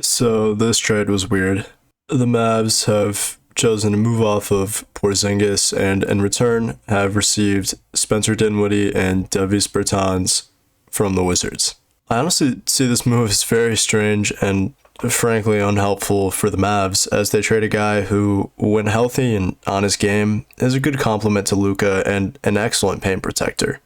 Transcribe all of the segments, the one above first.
So this trade was weird. The Mavs have chosen to move off of Porzingis and in return have received Spencer Dinwiddie and Davis Bertans from the Wizards. I honestly see this move as very strange and frankly unhelpful for the Mavs as they trade a guy who, when healthy and on his game, is a good complement to Luka and an excellent paint protector.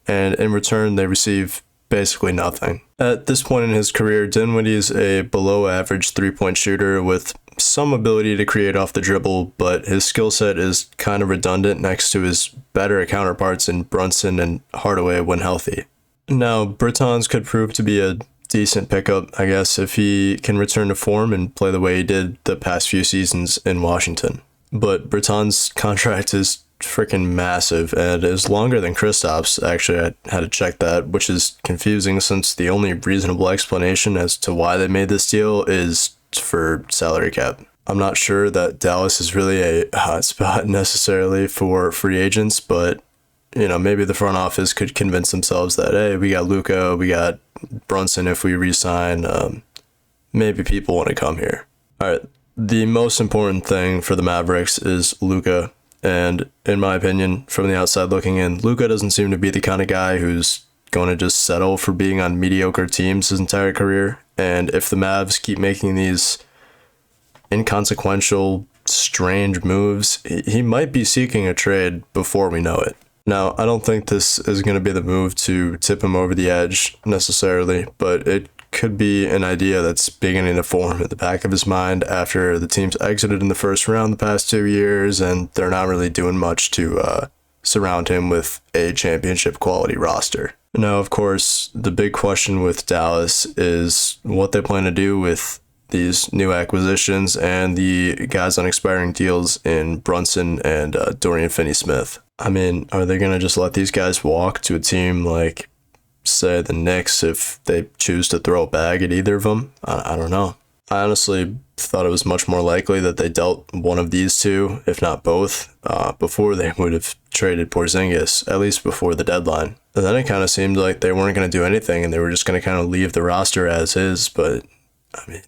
And in return, they receive basically nothing. At this point in his career, Dinwiddie is a below average 3-point shooter with some ability to create off the dribble, but his skill set is kind of redundant next to his better counterparts in Brunson and Hardaway when healthy. Now, Bertans could prove to be a decent pickup, I guess, if he can return to form and play the way he did the past few seasons in Washington. But Bertans' contract is freaking massive and is longer than Kristaps. Actually, I had to check that, which is confusing since the only reasonable explanation as to why they made this deal is for salary cap. I'm not sure that Dallas is really a hot spot necessarily for free agents, but maybe the front office could convince themselves that, hey, we got Luka, we got Brunson if we re-sign, maybe people want to come here. All right, the most important thing for the Mavericks is Luka. And in my opinion, from the outside looking in, Luka doesn't seem to be the kind of guy who's going to just settle for being on mediocre teams his entire career. And if the Mavs keep making these inconsequential, strange moves, he might be seeking a trade before we know it. Now, I don't think this is going to be the move to tip him over the edge necessarily, but it could be an idea that's beginning to form at the back of his mind after the team's exited in the first round the past 2 years, and they're not really doing much to surround him with a championship quality roster. Now, of course, the big question with Dallas is what they plan to do with these new acquisitions and the guys on expiring deals in Brunson and Dorian Finney-Smith. I mean, are they going to just let these guys walk to a team like, say, the Knicks if they choose to throw a bag at either of them? I don't know. I honestly thought it was much more likely that they dealt one of these two, if not both, before they would have traded Porzingis, at least before the deadline. And then it kind of seemed like they weren't going to do anything and they were just going to kind of leave the roster as is, but, I mean,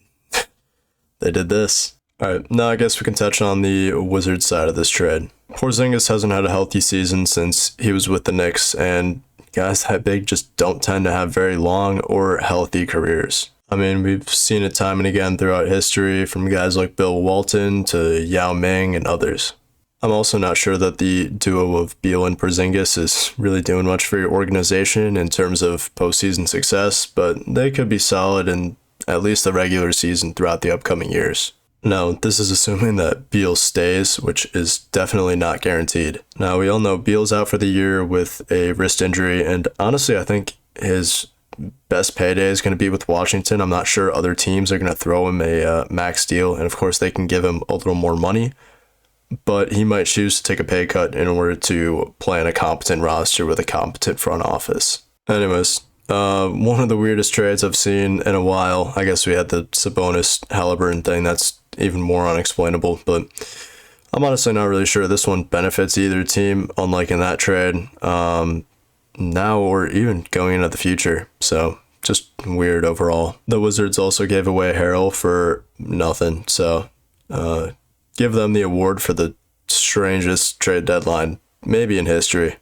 they did this. All right, now I guess we can touch on the Wizards side of this trade. Porzingis hasn't had a healthy season since he was with the Knicks, and guys that big just don't tend to have very long or healthy careers. I mean, we've seen it time and again throughout history from guys like Bill Walton to Yao Ming and others. I'm also not sure that the duo of Beal and Porzingis is really doing much for your organization in terms of postseason success, but they could be solid in at least the regular season throughout the upcoming years. Now, this is assuming that Beal stays, which is definitely not guaranteed. Now, we all know Beal's out for the year with a wrist injury, and honestly, I think his best payday is going to be with Washington. I'm not sure other teams are going to throw him a max deal, and of course, they can give him a little more money, but he might choose to take a pay cut in order to play on a competent roster with a competent front office. Anyways, one of the weirdest trades I've seen in a while, I guess we had the Sabonis-Halliburton thing, that's even more unexplainable, but I'm honestly not really sure this one benefits either team, unlike in that trade, now or even going into the future. So just weird overall. The Wizards also gave away Harrell for nothing, so give them the award for the strangest trade deadline maybe in history.